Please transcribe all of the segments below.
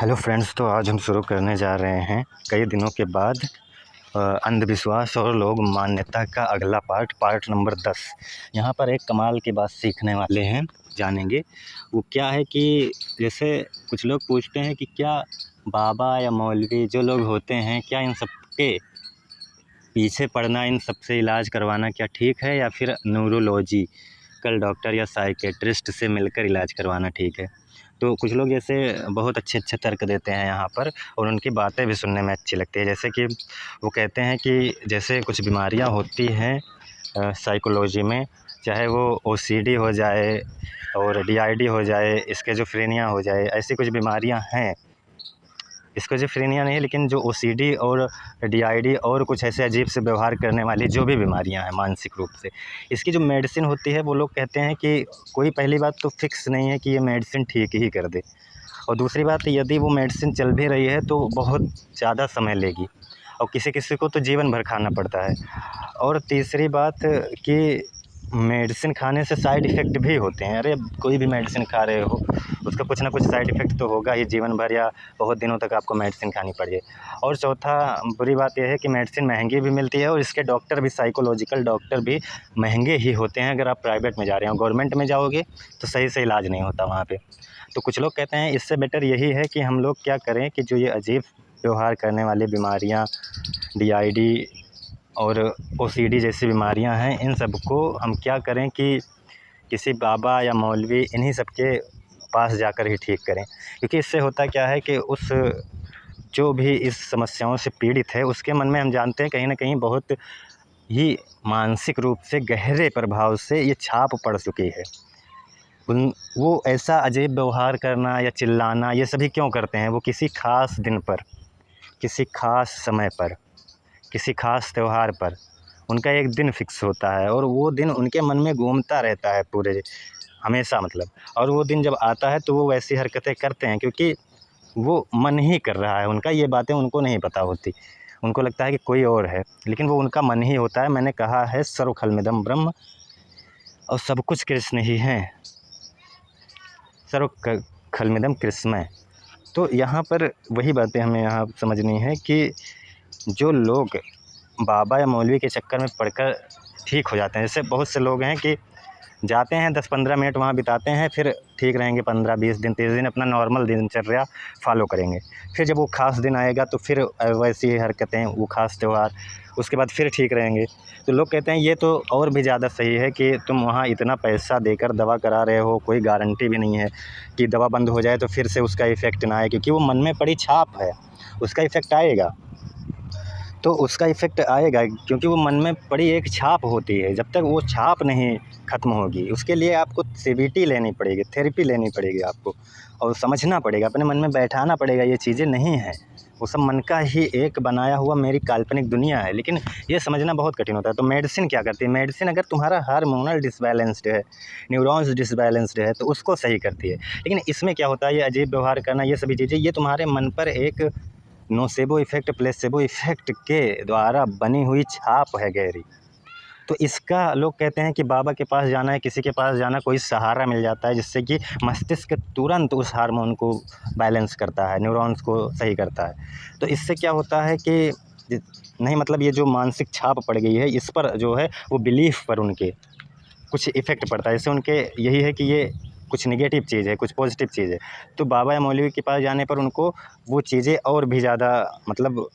Hello friends, तो आज हम शुरू करने जा रहे हैं कई दिनों के बाद अंधविश्वास और लोग मान्यता का अगला पार्ट नंबर 10। यहाँ पर एक कमाल की बात सीखने वाले हैं, जानेंगे। वो क्या है कि जैसे कुछ लोग पूछते हैं कि क्या बाबा या मौलवी जो लोग होते हैं, क्या इन सब के पीछे पड़ना, इन सब से इलाज करवाना क्या ठीक है, या फिर न्यूरोलॉजिकल डॉक्टर या साइकेट्रिस्ट से मिलकर इलाज करवाना ठीक है। तो कुछ लोग जैसे बहुत अच्छे तर्क देते हैं यहाँ पर, और उनकी बातें भी सुनने में अच्छी लगती है। जैसे कि वो कहते हैं कि जैसे कुछ बीमारियाँ होती हैं साइकोलॉजी में, चाहे वो ओसीडी हो जाए और डीआईडी हो जाए, स्किज़ोफ्रेनिया हो जाए, ऐसी कुछ बीमारियाँ हैं। स्किज़ोफ्रेनिया नहीं, लेकिन जो ओसीडी और डीआईडी और कुछ ऐसे अजीब से व्यवहार करने वाली जो भी बीमारियां हैं मानसिक रूप से, इसकी जो मेडिसिन होती है, वो लोग कहते हैं कि कोई पहली बात तो फिक्स नहीं है कि ये मेडिसिन ठीक ही कर दे, और दूसरी बात यदि वो मेडिसिन चल भी रही है तो बहुत ज़्यादा समय लेगी, और किसी किसी को तो जीवन भर खाना पड़ता है। और तीसरी बात कि मेडिसिन खाने से साइड इफ़ेक्ट भी होते हैं। अरे कोई भी मेडिसिन खा रहे हो, उसका कुछ ना कुछ साइड इफ़ेक्ट तो होगा ही, जीवन भर या बहुत दिनों तक आपको मेडिसिन खानी पड़े। और चौथा बुरी बात यह है कि मेडिसिन महंगी भी मिलती है, और इसके डॉक्टर भी, साइकोलॉजिकल डॉक्टर भी महंगे ही होते हैं अगर आप प्राइवेट में जा रहे हो। गवर्नमेंट में जाओगे तो सही से इलाज नहीं होता वहाँ पे। तो कुछ लोग कहते हैं इससे बेटर यही है कि हम लोग क्या करें कि जो ये अजीब व्यवहार करने वाली बीमारियाँ, डीआईडी और ओसीडी जैसी बीमारियां हैं, इन सब को हम क्या करें कि किसी बाबा या मौलवी इन्हीं सब के पास जाकर ही ठीक करें। क्योंकि इससे होता क्या है कि उस जो भी इस समस्याओं से पीड़ित है, उसके मन में हम जानते हैं कहीं ना कहीं बहुत ही मानसिक रूप से गहरे प्रभाव से ये छाप पड़ चुकी है। वो ऐसा अजीब व्यवहार करना या चिल्लाना, ये सभी क्यों करते हैं? वो किसी ख़ास दिन पर, किसी ख़ास समय पर, किसी ख़ास त्यौहार पर उनका एक दिन फिक्स होता है, और वो दिन उनके मन में घूमता रहता है पूरे हमेशा, मतलब। और वो दिन जब आता है तो वो वैसी हरकतें करते हैं क्योंकि वो मन ही कर रहा है उनका। ये बातें उनको नहीं पता होती, उनको लगता है कि कोई और है, लेकिन वो उनका मन ही होता है। मैंने कहा है सर्व खलमिदम ब्रह्म, और सब कुछ कृष्ण ही हैं, सर्व खलमिदम कृष्णमय। तो यहाँ पर वही बातें हमें यहाँ समझनी है कि जो लोग बाबा या मौलवी के चक्कर में पड़कर ठीक हो जाते हैं, जैसे बहुत से लोग हैं कि जाते हैं 10-15 मिनट वहाँ बिताते हैं, फिर ठीक रहेंगे 15-20 दिन, 30 दिन अपना नॉर्मल दिनचर्या फॉलो करेंगे। फिर जब वो ख़ास दिन आएगा तो फिर वैसी ही हरकतें, वो ख़ास त्यौहार, उसके बाद फिर ठीक रहेंगे। तो लोग कहते हैं ये तो और भी ज़्यादा सही है कि तुम वहाँ इतना पैसा देकर दवा करा रहे हो, कोई गारंटी भी नहीं है कि दवा बंद हो जाए तो फिर से उसका इफ़ेक्ट ना आए, क्योंकि वो मन में पड़ी छाप है, उसका इफ़ेक्ट आएगा। तो उसका इफ़ेक्ट आएगा क्योंकि वो मन में पड़ी एक छाप होती है। जब तक वो छाप नहीं ख़त्म होगी, उसके लिए आपको सीबीटी लेनी पड़ेगी, थेरेपी लेनी पड़ेगी आपको, और समझना पड़ेगा, अपने मन में बैठाना पड़ेगा ये चीज़ें नहीं हैं, वो सब मन का ही एक बनाया हुआ मेरी काल्पनिक दुनिया है। लेकिन ये समझना बहुत कठिन होता है। तो मेडिसिन क्या करती है? मेडिसिन अगर तुम्हारा हार्मोनल डिसबैलेंस्ड है, न्यूरॉन्स डिसबैलेंस्ड है, तो उसको सही करती है। लेकिन इसमें क्या होता है, ये अजीब व्यवहार करना, ये सभी चीज़ें, ये तुम्हारे मन पर एक नोसेबो इफ़ेक्ट, प्लेसेबो इफ़ेक्ट के द्वारा बनी हुई छाप है गहरी। तो इसका लोग कहते हैं कि बाबा के पास जाना है, किसी के पास जाना, कोई सहारा मिल जाता है जिससे कि मस्तिष्क तुरंत उस हार्मोन को बैलेंस करता है, न्यूरॉन्स को सही करता है। तो इससे क्या होता है कि नहीं, मतलब ये जो मानसिक छाप पड़ गई है, इस पर जो है वो बिलीफ पर उनके कुछ इफ़ेक्ट पड़ता है। इससे उनके यही है कि ये कुछ नेगेटिव चीज़ है, कुछ पॉजिटिव चीज़ है। तो बाबा या मौलवी के पास जाने पर उनको वो चीज़ें और भी ज़्यादा, मतलब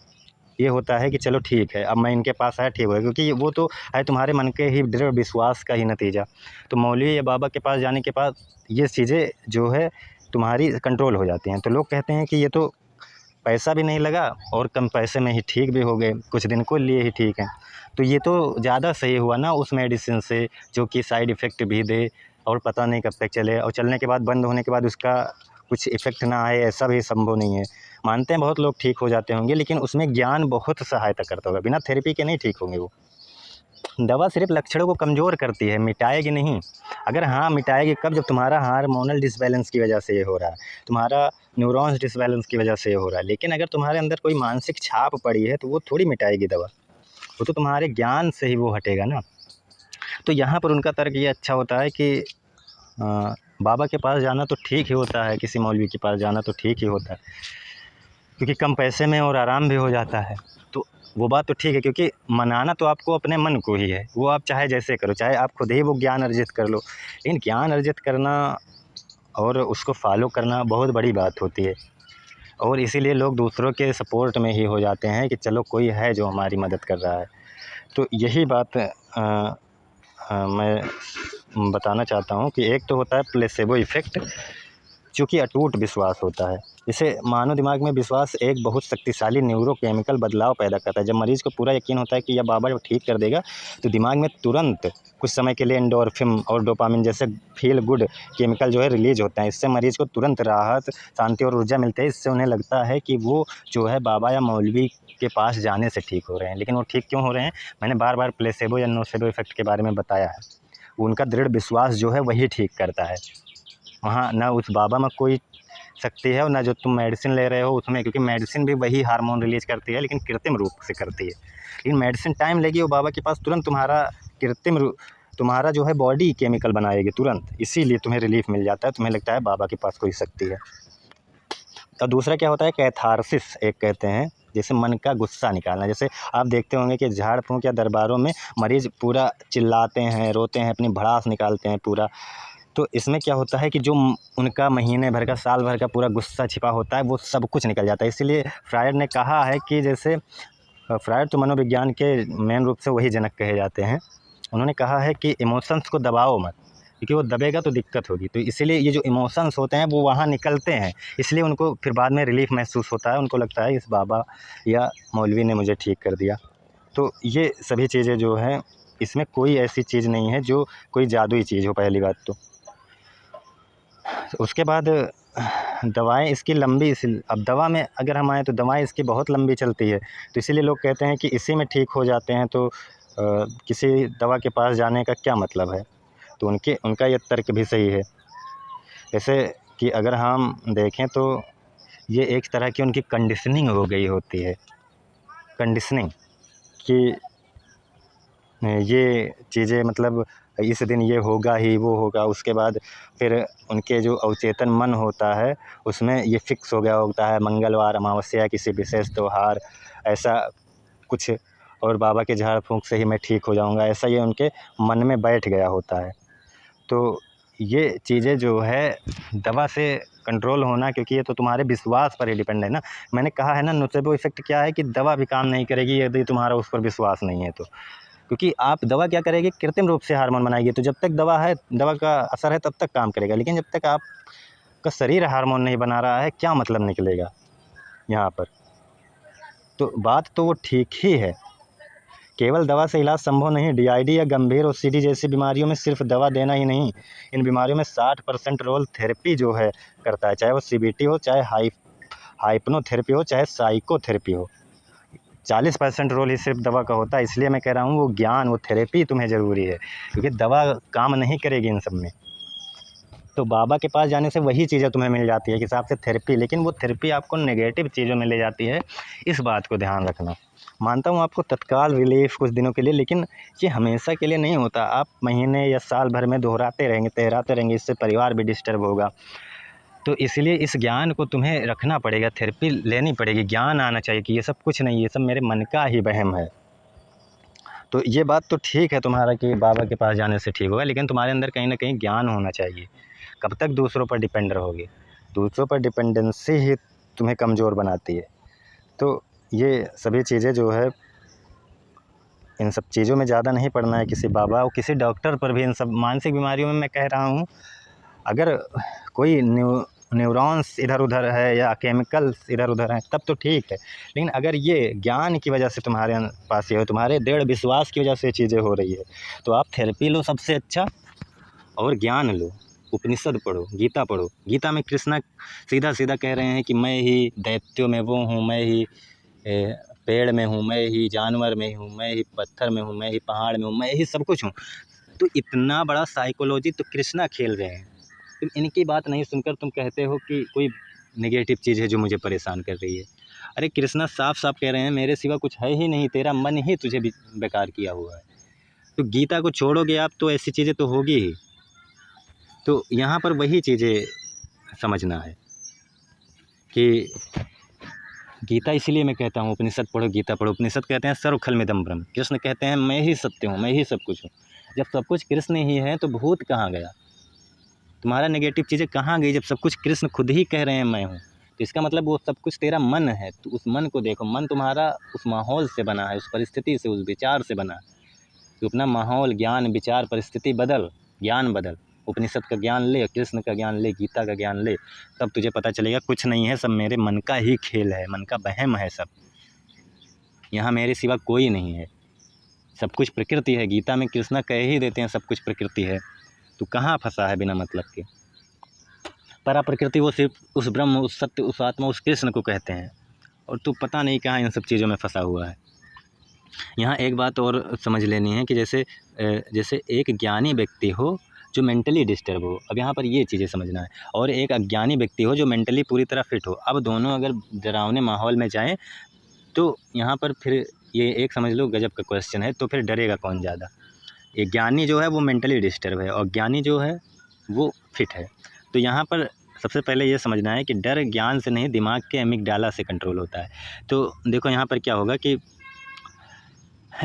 ये होता है कि चलो ठीक है, अब मैं इनके पास आया, ठीक हो गया, क्योंकि वो तो है तुम्हारे मन के ही दृढ़ विश्वास का ही नतीजा। तो मौलवी या बाबा के पास जाने के बाद ये चीज़ें जो है तुम्हारी कंट्रोल हो जाती हैं। तो लोग कहते हैं कि ये तो पैसा भी नहीं लगा और कम पैसे में ही ठीक भी हो गए, कुछ दिन को लिए ही ठीक है। तो ये तो ज़्यादा सही हुआ ना उस मेडिसिन से, जो कि साइड इफ़ेक्ट भी दे और पता नहीं कब तक चले, और चलने के बाद, बंद होने के बाद उसका कुछ इफ़ेक्ट ना आए, ऐसा भी संभव नहीं है। मानते हैं बहुत लोग ठीक हो जाते होंगे, लेकिन उसमें ज्ञान बहुत सहायता करता होगा, बिना थेरेपी के नहीं ठीक होंगे वो। दवा सिर्फ लक्षणों को कमज़ोर करती है, मिटाएगी नहीं। अगर हाँ मिटाएगी कब? जब तुम्हारा हार्मोनल डिसबैलेंस की वजह से ये हो रहा है, तुम्हारा न्यूरॉन्स डिसबैलेंस की वजह से ये हो रहा है। लेकिन अगर तुम्हारे अंदर कोई मानसिक छाप पड़ी है तो वो थोड़ी मिटाएगी दवा, वो तो तुम्हारे ज्ञान से ही वो हटेगा ना। तो यहाँ पर उनका तर्क ये अच्छा होता है कि बाबा के पास जाना तो ठीक ही होता है, किसी मौलवी के पास जाना तो ठीक ही होता है, क्योंकि कम पैसे में और आराम भी हो जाता है। तो वो बात तो ठीक है, क्योंकि मनाना तो आपको अपने मन को ही है, वो आप चाहे जैसे करो, चाहे आप खुद ही वो ज्ञान अर्जित कर लो, लेकिन ज्ञान अर्जित करना और उसको फॉलो करना बहुत बड़ी बात होती है। और इसीलिए लोग दूसरों के सपोर्ट में ही हो जाते हैं कि चलो कोई है जो हमारी मदद कर रहा है। तो यही बात मैं बताना चाहता हूँ कि एक तो होता है प्लेसेबो इफ़ेक्ट, जो कि अटूट विश्वास होता है। जैसे मानव दिमाग में विश्वास एक बहुत शक्तिशाली न्यूरोकेमिकल बदलाव पैदा करता है। जब मरीज़ को पूरा यकीन होता है कि यह बाबा जब ठीक कर देगा, तो दिमाग में तुरंत कुछ समय के लिए एंडोर्फिन और डोपामिन जैसे फील गुड केमिकल जो है रिलीज होते हैं। इससे मरीज़ को तुरंत राहत, शांति और ऊर्जा मिलती है। इससे उन्हें लगता है कि वो जो है बाबा या मौलवी के पास जाने से ठीक हो रहे हैं। लेकिन वो ठीक क्यों हो रहे हैं? मैंने बार बार प्लेसेबो या नोसेबो इफ़ेक्ट के बारे में बताया है। उनका दृढ़ विश्वास जो है वही ठीक करता है। वहाँ ना उस बाबा में कोई शक्ति है और ना जो तुम मेडिसिन ले रहे हो उसमें, क्योंकि मेडिसिन भी वही हार्मोन रिलीज करती है, लेकिन कृत्रिम रूप से करती है। लेकिन मेडिसिन टाइम लेगी, वो बाबा के पास तुरंत तुम्हारा जो है बॉडी केमिकल बनाएगी तुरंत, इसीलिए तुम्हें रिलीफ मिल जाता है, तुम्हें लगता है बाबा के पास कोई शक्ति है। और दूसरा क्या होता है, कैथारसिस एक कहते हैं, जैसे मन का गुस्सा निकालना। जैसे आप देखते होंगे कि झाड़ फूँक या दरबारों में मरीज़ पूरा चिल्लाते हैं, रोते हैं, अपनी भड़ास निकालते हैं पूरा। तो इसमें क्या होता है कि जो उनका महीने भर का, साल भर का पूरा गुस्सा छिपा होता है, वो सब कुछ निकल जाता है। इसीलिए फ्रायड ने कहा है कि जैसे फ्रायड तो मनोविज्ञान के मेन रूप से वही जनक कहे जाते हैं। उन्होंने कहा है कि इमोशंस को दबाओ मत, क्योंकि वो दबेगा तो दिक्कत होगी। तो इसीलिए ये जो इमोशंस होते हैं वो वहाँ निकलते हैं, इसलिए उनको फिर बाद में रिलीफ महसूस होता है। उनको लगता है इस बाबा या मौलवी ने मुझे ठीक कर दिया। तो ये सभी चीज़ें जो हैं, इसमें कोई ऐसी चीज़ नहीं है जो कोई जादुई चीज़ हो, पहली बात तो। उसके बाद दवाएँ इसकी लंबी, अब दवा में अगर हम आएँ तो दवाएँ इसकी बहुत लंबी चलती है। तो इसीलिए लोग कहते हैं कि इसी में ठीक हो जाते हैं, तो किसी दवा के पास जाने का क्या मतलब है? तो उनका ये तर्क भी सही है। जैसे कि अगर हम देखें तो ये एक तरह की उनकी कंडीशनिंग हो गई होती है, कंडीशनिंग कि ये चीज़ें मतलब इस दिन ये होगा ही, वो होगा। उसके बाद फिर उनके जो अवचेतन मन होता है उसमें ये फिक्स हो गया होता है, मंगलवार, अमावस्या, किसी विशेष त्योहार, ऐसा कुछ, और बाबा के झाड़ फूँक से ही मैं ठीक हो जाऊँगा, ऐसा ये उनके मन में बैठ गया होता है। तो ये चीज़ें जो है दवा से कंट्रोल होना, क्योंकि ये तो तुम्हारे विश्वास पर ही डिपेंड है ना। मैंने कहा है ना, नोसेबो इफ़ेक्ट क्या है कि दवा भी काम नहीं करेगी यदि तुम्हारा उस पर विश्वास नहीं है तो। क्योंकि आप दवा क्या करेगी, कृत्रिम रूप से हार्मोन बनाएगी। तो जब तक दवा है, दवा का असर है, तब तक काम करेगा। लेकिन जब तक आपका शरीर हार्मोन नहीं बना रहा है, क्या मतलब निकलेगा यहाँ पर? तो बात तो वो ठीक ही है, केवल दवा से इलाज संभव नहीं। DID या गंभीर OCD जैसी बीमारियों में सिर्फ दवा देना ही नहीं, इन बीमारियों में 60% रोल थेरेपी जो है करता है, चाहे वो CBT हो, चाहे हाइप्नोथेरेपी हो, चाहे साइकोथेरेपी हो। 40% रोल ही सिर्फ दवा का होता है। इसलिए मैं कह रहा हूँ वो ज्ञान, वो थेरेपी तुम्हें ज़रूरी है, क्योंकि दवा काम नहीं करेगी इन सब में। तो बाबा के पास जाने से वही चीज़ें तुम्हें मिल जाती है कि हिसाब से थेरेपी, लेकिन वो थेरेपी आपको नेगेटिव चीज़ों में ले जाती है, इस बात को ध्यान रखना। मानता हूँ आपको तत्काल रिलीफ कुछ दिनों के लिए, लेकिन ये हमेशा के लिए नहीं होता। आप महीने या साल भर में दोहराते रहेंगे, तहराते रहेंगे, इससे परिवार भी डिस्टर्ब होगा। तो इसलिए इस ज्ञान को तुम्हें रखना पड़ेगा, थेरेपी लेनी पड़ेगी, ज्ञान आना चाहिए कि ये सब कुछ नहीं, ये सब मेरे मन का ही वहम है। तो ये बात तो ठीक है तुम्हारा कि बाबा के पास जाने से ठीक होगा, लेकिन तुम्हारे अंदर कहीं ना कहीं ज्ञान होना चाहिए। कब तक दूसरों पर डिपेंड रहोगे? दूसरों पर डिपेंडेंसी ही तुम्हें कमज़ोर बनाती है। तो ये सभी चीज़ें जो है, इन सब चीज़ों में ज़्यादा नहीं पड़ना है किसी बाबा और किसी डॉक्टर पर भी। इन सब मानसिक बीमारियों में मैं कह रहा हूँ, अगर कोई न्यूरॉन्स इधर उधर है या केमिकल्स इधर उधर हैं तब तो ठीक है, लेकिन अगर ये ज्ञान की वजह से तुम्हारे पास ये हो, तुम्हारे दृढ़ विश्वास की वजह से चीज़ें हो रही है, तो आप थेरेपी लो सबसे अच्छा, और ज्ञान लो, उपनिषद पढ़ो, गीता पढ़ो। गीता में कृष्णा सीधा सीधा कह रहे हैं कि मैं ही दैत्यों में वो हूँ, मैं ही पेड़ में हूँ, मैं ही जानवर में हूँ, मैं ही पत्थर में हूँ, मैं ही पहाड़ में हूँ, मैं ही सब कुछ हूँ। तो इतना बड़ा साइकोलॉजी तो कृष्णा खेल रहे हैं। तुम इनकी बात नहीं सुनकर तुम कहते हो कि कोई नेगेटिव चीज़ है जो मुझे परेशान कर रही है। अरे कृष्णा साफ साफ कह रहे हैं, मेरे सिवा कुछ है ही नहीं, तेरा मन ही तुझे बेकार किया हुआ है। तो गीता को छोड़ोगे आप तो ऐसी चीज़ें तो होगी ही। तो यहाँ पर वही चीज़ें समझना है कि गीता, इसीलिए मैं कहता हूँ उपनिषद पढ़ो, गीता पढ़ो। उपनिषद कहते हैं सर्व खलमिदं ब्रह्म, कृष्ण कहते हैं मैं ही सत्य हूँ, मैं ही सब कुछ हूँ। जब सब कुछ कृष्ण ही है तो भूत कहाँ गया, तुम्हारा नेगेटिव चीज़ें कहाँ गई, जब सब कुछ कृष्ण खुद ही कह रहे हैं मैं हूँ। तो इसका मतलब वो सब कुछ तेरा मन है, तो उस मन को देखो। मन तुम्हारा उस माहौल से बना है, उस परिस्थिति से, उस विचार से बना है। तो अपना माहौल, ज्ञान, विचार, परिस्थिति बदल, ज्ञान बदल। उपनिषद का ज्ञान ले, कृष्ण का ज्ञान ले, गीता का ज्ञान ले, तब तुझे पता चलेगा कुछ नहीं है, सब मेरे मन का ही खेल है, मन का वहम है सब। यहाँ मेरे सिवा कोई नहीं है, सब कुछ प्रकृति है। गीता में कृष्ण कह ही देते हैं सब कुछ प्रकृति है। तो कहाँ फंसा है बिना मतलब के। परा प्रकृति वो सिर्फ उस ब्रह्म, उस सत्य, उस आत्मा, उस कृष्ण को कहते हैं, और तू पता नहीं कहाँ इन सब चीज़ों में फंसा हुआ है। यहाँ एक बात और समझ लेनी है कि जैसे एक ज्ञानी व्यक्ति हो जो मेंटली डिस्टर्ब हो, अब यहाँ पर ये चीज़ें समझना है, और एक अज्ञानी व्यक्ति हो जो मेंटली पूरी तरह फिट हो। अब दोनों अगर डरावने माहौल में जाएं तो यहाँ पर फिर ये एक समझ लो गजब का क्वेश्चन है, तो फिर डरेगा कौन ज़्यादा। ये ज्ञानी जो है वो मेंटली डिस्टर्ब है, और ज्ञानी जो है वो फिट है। तो यहाँ पर सबसे पहले ये समझना है कि डर ज्ञान से नहीं, दिमाग के एमिगडाला से कंट्रोल होता है। तो देखो यहाँ पर क्या होगा कि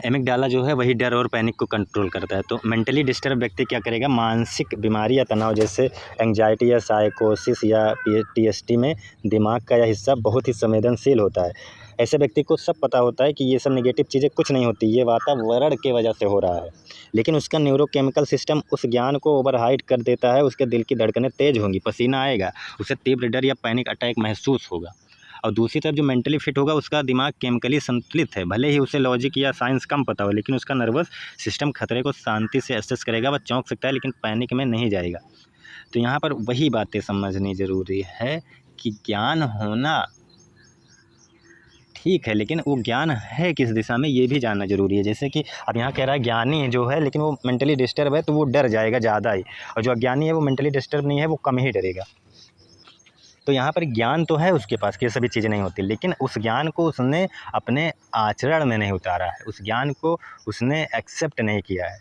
एमिगडाला जो है वही डर और पैनिक को कंट्रोल करता है। तो मेंटली डिस्टर्ब व्यक्ति क्या करेगा, मानसिक बीमारी या तनाव जैसे एंजाइटी या साइकोसिस या PTSD में दिमाग का यह हिस्सा बहुत ही संवेदनशील होता है। ऐसे व्यक्ति को सब पता होता है कि ये सब नेगेटिव चीज़ें कुछ नहीं होती, ये वातावरण के वजह से हो रहा है, लेकिन उसका न्यूरोकेमिकल सिस्टम उस ज्ञान को ओवरराइड कर देता है। उसके दिल की धड़कनें तेज होंगी, पसीना आएगा, उसे तीव्र डर या पैनिक अटैक महसूस होगा। और दूसरी तरफ जो मेंटली फिट होगा उसका दिमाग केमिकली संतुलित है, भले ही उसे लॉजिक या साइंस कम पता हो, लेकिन उसका नर्वस सिस्टम खतरे को शांति से एसेस करेगा। वह चौंक सकता है लेकिन पैनिक में नहीं जाएगा। तो यहाँ पर वही बातें समझनी ज़रूरी है कि ज्ञान होना ठीक है, लेकिन वो ज्ञान है किस दिशा में ये भी जानना ज़रूरी है। जैसे कि अब यहाँ कह रहा है ज्ञानी जो है लेकिन वो मेंटली डिस्टर्ब है, तो वो डर जाएगा ज़्यादा ही, और जो अज्ञानी है वो मेंटली डिस्टर्ब नहीं है, वो कम ही डरेगा। तो यहाँ पर ज्ञान तो है उसके पास कि ये सभी चीज़ें नहीं होती, लेकिन उस ज्ञान को उसने अपने आचरण में नहीं उतारा है, उस ज्ञान को उसने एक्सेप्ट नहीं किया है।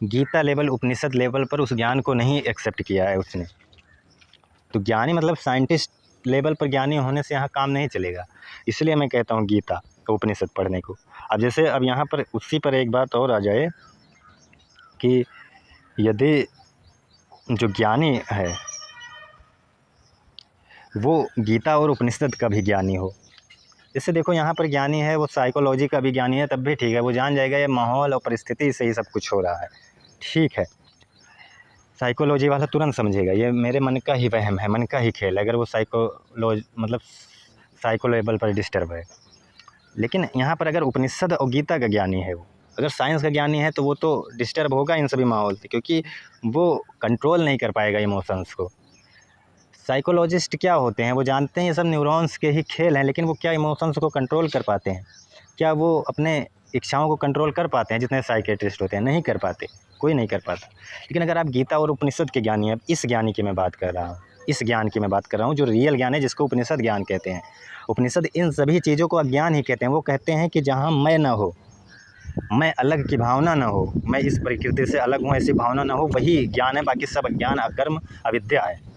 गीता लेवल, उपनिषद लेवल पर उस ज्ञान को नहीं एक्सेप्ट किया है उसने। तो ज्ञानी मतलब साइंटिस्ट लेवल पर ज्ञानी होने से यहाँ काम नहीं चलेगा। इसलिए मैं कहता हूँ गीता उपनिषद पढ़ने को। अब जैसे अब यहाँ पर उसी पर एक बात और आ जाए कि यदि जो ज्ञानी है वो गीता और उपनिषद का भी ज्ञानी हो, जैसे देखो यहाँ पर ज्ञानी है वो साइकोलॉजी का भी ज्ञानी है, तब भी ठीक है, वो जान जाएगा ये माहौल और परिस्थिति से ही सब कुछ हो रहा है, ठीक है। साइकोलॉजी वाला तुरंत समझेगा ये मेरे मन का ही वहम है, मन का ही खेल है, अगर वो साइको लेवल पर डिस्टर्ब है। लेकिन यहाँ पर अगर उपनिषद और गीता का ज्ञानी है, वो अगर साइंस का ज्ञानी है, तो वो तो डिस्टर्ब होगा इन सभी माहौल से, क्योंकि वो कंट्रोल नहीं कर पाएगा इमोशंस को। साइकोलॉजिस्ट क्या होते हैं, वो जानते हैं ये सब न्यूरॉन्स के ही खेल हैं, लेकिन वो क्या इमोशंस को कंट्रोल कर पाते हैं? क्या वो अपने इच्छाओं को कंट्रोल कर पाते हैं? जितने साइकेट्रिस्ट होते हैं नहीं कर पाते, कोई नहीं कर पाता। लेकिन अगर आप गीता और उपनिषद के ज्ञानी हैं, इस ज्ञानी की मैं बात कर रहा हूँ, इस ज्ञान की मैं बात कर रहा हूँ जो रियल ज्ञान है, जिसको उपनिषद ज्ञान कहते हैं। उपनिषद इन सभी चीज़ों को अज्ञान ही कहते हैं। वो कहते हैं कि जहाँ मैं ना हो, मैं अलग की भावना ना हो, मैं इस प्रकृति से अलग हूँ ऐसी भावना ना हो, वही ज्ञान है, बाकी सब अज्ञान, अकर्म, अविद्या है।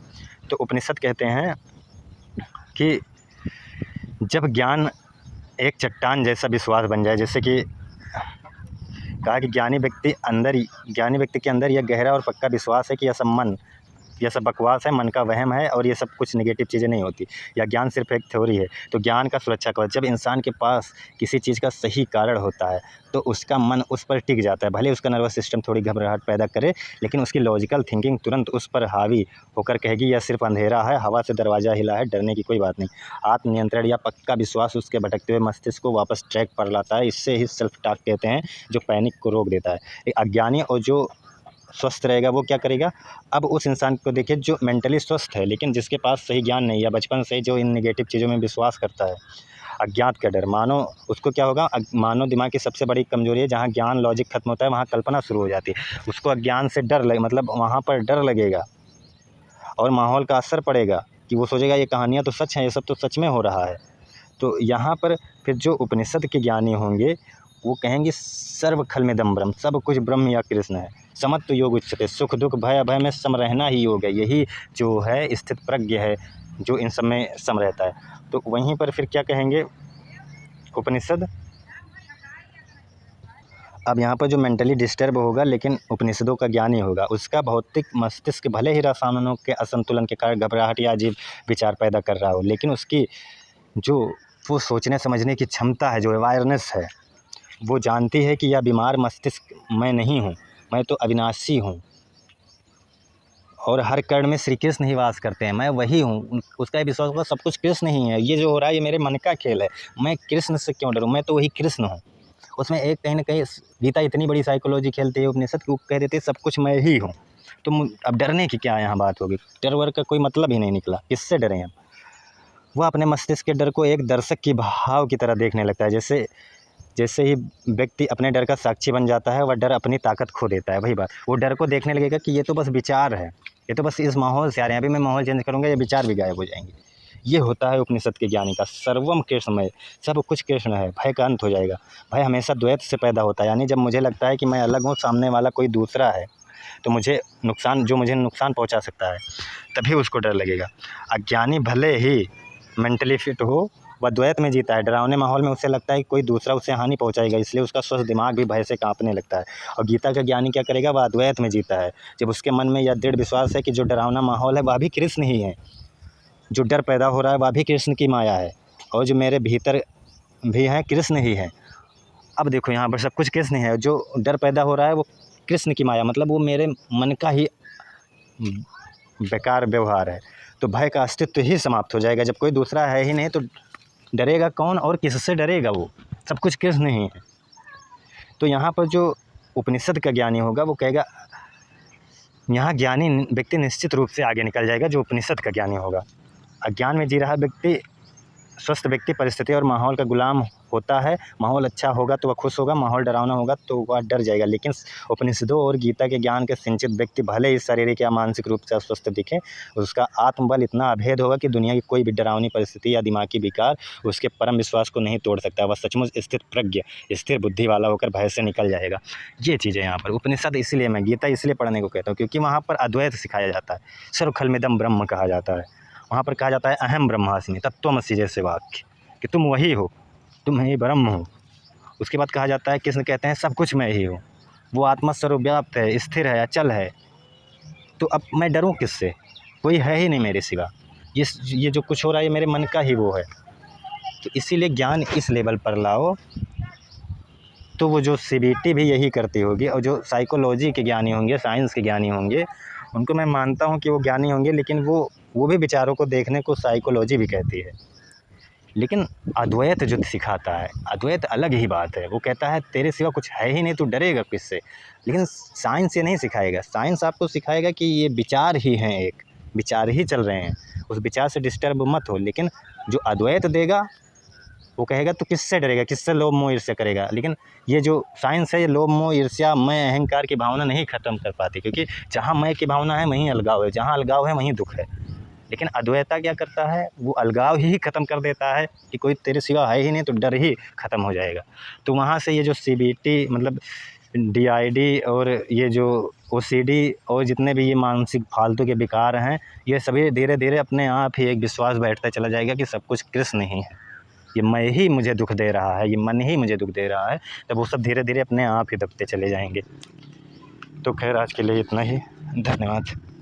तो उपनिषद कहते हैं कि जब ज्ञान एक चट्टान जैसा विश्वास बन जाए, जैसे कि कहा कि ज्ञानी व्यक्ति के अंदर यह गहरा और पक्का विश्वास है कि यह सब बकवास है, मन का वहम है, और ये सब कुछ नेगेटिव चीज़ें नहीं होती, या ज्ञान सिर्फ एक थ्योरी है। तो ज्ञान का सुरक्षा कवच, जब इंसान के पास किसी चीज़ का सही कारण होता है तो उसका मन उस पर टिक जाता है, भले उसका नर्वस सिस्टम थोड़ी घबराहट पैदा करे, लेकिन उसकी लॉजिकल थिंकिंग तुरंत उस पर हावी होकर कहेगी यह सिर्फ अंधेरा है, हवा से दरवाज़ा हिला है, डरने की कोई बात नहीं। आत्मनियंत्रण या पक्का विश्वास उसके भटकते हुए मस्तिष्क को वापस ट्रैक पर लाता है। इससे ही सेल्फ टॉक कहते हैं, जो पैनिक को रोक देता है। एक अज्ञानी और जो स्वस्थ रहेगा वो क्या करेगा? अब उस इंसान को देखिए जो मेंटली स्वस्थ है, लेकिन जिसके पास सही ज्ञान नहीं, या बचपन से जो इन नेगेटिव चीज़ों में विश्वास करता है, अज्ञात का डर, मानो उसको क्या होगा, मानो दिमाग की सबसे बड़ी कमजोरी है, जहाँ ज्ञान लॉजिक खत्म होता है वहाँ कल्पना शुरू हो जाती है। उसको अज्ञान से डर मतलब वहाँ पर डर लगेगा और माहौल का असर पड़ेगा कि वो सोचेगा ये कहानियाँ तो सच हैं, ये सब तो सच में हो रहा है। तो यहाँ पर फिर जो उपनिषद के ज्ञानी होंगे वो कहेंगे सर्व खलमिदं ब्रह्म, सब कुछ ब्रह्म या कृष्ण है। समत्व योग उच्यते, सुख दुख भय अभय में सम रहना ही योग है। यही जो है स्थित प्रज्ञ है, जो इन सब में सम रहता है। तो वहीं पर फिर क्या कहेंगे उपनिषद, अब यहाँ पर जो मेंटली डिस्टर्ब होगा लेकिन उपनिषदों का ज्ञानी होगा, उसका भौतिक मस्तिष्क भले ही रसायनों के असंतुलन के कारण घबराहट या अजीब विचार पैदा कर रहा हो, लेकिन उसकी जो वो सोचने समझने की क्षमता है, जो अवेयरनेस है, वो जानती है कि यह बीमार मस्तिष्क मैं नहीं हूँ, मैं तो अविनाशी हूँ और हर कण में श्री कृष्ण ही वास करते हैं, मैं वही हूँ। उसका विश्वास होगा सब कुछ कृष्ण ही है, ये जो हो रहा है ये मेरे मन का खेल है, मैं कृष्ण से क्यों डरूँ, मैं तो वही कृष्ण हूँ। उसमें एक कहीं ना कहीं गीता इतनी बड़ी साइकोलॉजी खेलती है उपनिषद की, वो कह देते सब कुछ मैं ही हूँ। तो अब डरने की क्या यहाँ बात होगी, डर वर का कोई मतलब ही नहीं निकला, किससे डरें हम। वह अपने मस्तिष्क के डर को एक दर्शक की भाव की तरह देखने लगता है। जैसे ही व्यक्ति अपने डर का साक्षी बन जाता है, वह डर अपनी ताकत खो देता है। वही बात, वो डर को देखने लगेगा कि ये तो बस विचार है, ये तो बस इस माहौल से आ रहे हैं, अभी मैं माहौल चेंज करूँगा ये विचार भी गायब हो जाएंगे। ये होता है उपनिषद के ज्ञानी का, सर्वम कृष्णमय, सब कुछ कृष्ण है, भय का अंत हो जाएगा। भय हमेशा द्वैत से पैदा होता है, यानी जब मुझे लगता है कि मैं अलग हूँ, सामने वाला कोई दूसरा है, तो मुझे नुकसान पहुँचा सकता है, तभी उसको डर लगेगा। अज्ञानी भले ही मेंटली फिट हो, वह द्वैत में जीता है। डरावने माहौल में उसे लगता है कि कोई दूसरा उसे हानि पहुंचाएगा, इसलिए उसका स्वस्थ दिमाग भी भय से कांपने लगता है। और गीता का ज्ञानी क्या करेगा, वह अद्वैत में जीता है। जब उसके मन में यह दृढ़ विश्वास है कि जो डरावना माहौल है वह भी कृष्ण ही है, जो डर पैदा हो रहा है वह भी कृष्ण की माया है, और जो मेरे भीतर भी है कृष्ण ही है। अब देखो यहाँ पर सब कुछ कृष्ण है, जो डर पैदा हो रहा है वो कृष्ण की माया, मतलब वो मेरे मन का ही बेकार व्यवहार है। तो भय का अस्तित्व ही समाप्त हो जाएगा। जब कोई दूसरा है ही नहीं तो डरेगा कौन और किससे डरेगा, वो सब कुछ कृष्ण ही है। तो यहाँ पर जो उपनिषद का ज्ञानी होगा वो कहेगा, यहाँ ज्ञानी व्यक्ति निश्चित रूप से आगे निकल जाएगा जो उपनिषद का ज्ञानी होगा। अज्ञान में जी रहा व्यक्ति, स्वस्थ व्यक्ति परिस्थिति और माहौल का गुलाम होता है। माहौल अच्छा होगा तो वह खुश होगा, माहौल डरावना होगा तो वह डर जाएगा। लेकिन उपनिषदों और गीता के ज्ञान के सिंचित व्यक्ति भले ही शारीरिक या मानसिक रूप से अस्वस्थ दिखे, उसका आत्मबल इतना अभेद होगा कि दुनिया की कोई भी डरावनी परिस्थिति या दिमागी विकार उसके परम विश्वास को नहीं तोड़ सकता। वह सचमुच स्थिर प्रज्ञ, स्थिर बुद्धि वाला होकर भय से निकल जाएगा। ये चीज़ें यहाँ पर उपनिषद, इसलिए मैं गीता इसलिए पढ़ने को कहता हूँ क्योंकि वहाँ पर अद्वैत सिखाया जाता है, सर्वखलमिदं ब्रह्म कहा जाता है। वहाँ पर कहा जाता है अहम ब्रह्मास्मि, तत्त्वमसि जैसे वाक्य कि तुम वही हो, तुम ही ब्रह्म हो। उसके बाद कहा जाता है, कृष्ण कहते हैं सब कुछ मैं ही हूँ, वो आत्मा सर्वव्याप्त है, स्थिर है, अचल है। तो अब मैं डरूं किससे, कोई है ही नहीं मेरे सिवा। ये जो कुछ हो रहा है ये मेरे मन का ही वो है। तो इसीलिए ज्ञान इस लेवल पर लाओ। तो वो जो CBT भी यही करती होगी, और जो साइकोलॉजी के ज्ञानी होंगे, साइंस के ज्ञानी होंगे, उनको मैं मानता हूँ कि वो ज्ञानी होंगे, लेकिन वो भी विचारों को देखने को साइकोलॉजी भी कहती है। लेकिन अद्वैत जो सिखाता है, अद्वैत अलग ही बात है। वो कहता है तेरे सिवा कुछ है ही नहीं, तू डरेगा किससे। लेकिन साइंस ये नहीं सिखाएगा, साइंस आपको सिखाएगा कि ये विचार ही हैं, एक विचार ही चल रहे हैं, उस विचार से डिस्टर्ब मत हो। लेकिन जो अद्वैत देगा वो कहेगा तो किससे डरेगा, किससे लोभ मोह ईर्ष्या करेगा। लेकिन ये जो साइंस है ये लोभ मोह ईर्ष्या मैं अहंकार की भावना नहीं ख़त्म कर पाती, क्योंकि जहाँ मैं की भावना है वहीं अलगाव है, जहाँ अलगाव है वहीं दुख है। लेकिन अद्वैता क्या करता है, वो अलगाव ही ख़त्म कर देता है कि कोई तेरे सिवा है ही नहीं, तो डर ही ख़त्म हो जाएगा। तो वहाँ से ये जो CBT मतलब DID और ये जो OCD और जितने भी ये मानसिक फालतू के विकार हैं, ये सभी धीरे धीरे अपने आप ही एक विश्वास बैठता चला जाएगा कि सब कुछ कृष्ण नहीं है, ये मैं ही मुझे दुख दे रहा है, ये मन ही मुझे दुख दे रहा है। तब वो सब धीरे धीरे अपने आप ही दबते चले जाएंगे। तो खैर आज के लिए इतना ही, धन्यवाद।